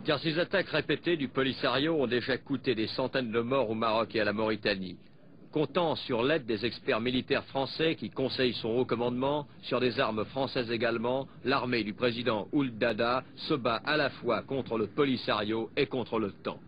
Car ces attaques répétées du Polisario ont déjà coûté des centaines de morts au Maroc et à la Mauritanie. Comptant sur l'aide des experts militaires français qui conseillent son haut commandement, sur des armes françaises également, l'armée du président Ould Daddah se bat à la fois contre le Polisario et contre l'OTAN.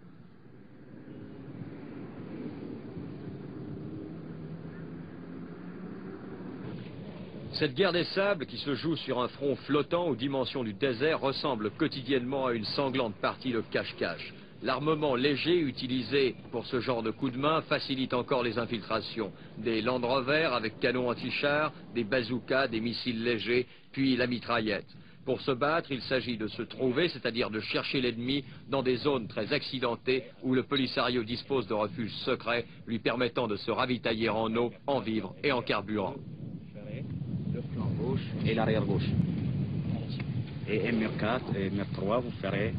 Cette guerre des sables, qui se joue sur un front flottant aux dimensions du désert, ressemble quotidiennement à une sanglante partie de cache-cache. L'armement léger utilisé pour ce genre de coup de main facilite encore les infiltrations. Des Land Rover avec canons anti-chars, des bazookas, des missiles légers, puis la mitraillette. Pour se battre, il s'agit de se trouver, c'est-à-dire de chercher l'ennemi dans des zones très accidentées où le Polisario dispose de refuges secrets lui permettant de se ravitailler en eau, en vivres et en carburant. Le flanc gauche et l'arrière gauche. Et mur 4 et mur 3, vous ferez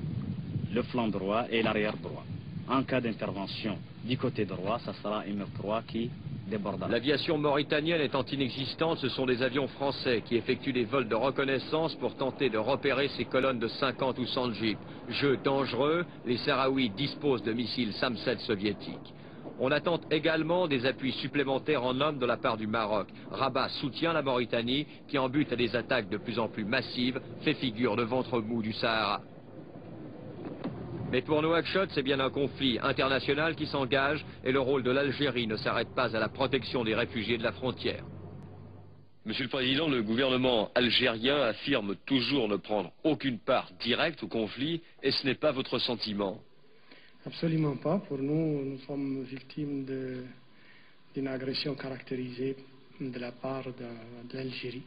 le flanc droit et l'arrière droit. En cas d'intervention du côté droit, ça sera mur 3 qui débordera. L'aviation mauritanienne étant inexistante, ce sont des avions français qui effectuent des vols de reconnaissance pour tenter de repérer ces colonnes de 50 ou 100 jeeps. Jeu dangereux, les Sahraouis disposent de missiles Sam-7 soviétiques. On attend également des appuis supplémentaires en hommes de la part du Maroc. Rabat soutient la Mauritanie qui, en but à des attaques de plus en plus massives, fait figure de ventre mou du Sahara. Mais pour Nouakchott, c'est bien un conflit international qui s'engage et le rôle de l'Algérie ne s'arrête pas à la protection des réfugiés de la frontière. Monsieur le Président, le gouvernement algérien affirme toujours ne prendre aucune part directe au conflit et ce n'est pas votre sentiment? Absolument pas. Pour nous, nous sommes victimes d'une agression caractérisée de la part de l'Algérie.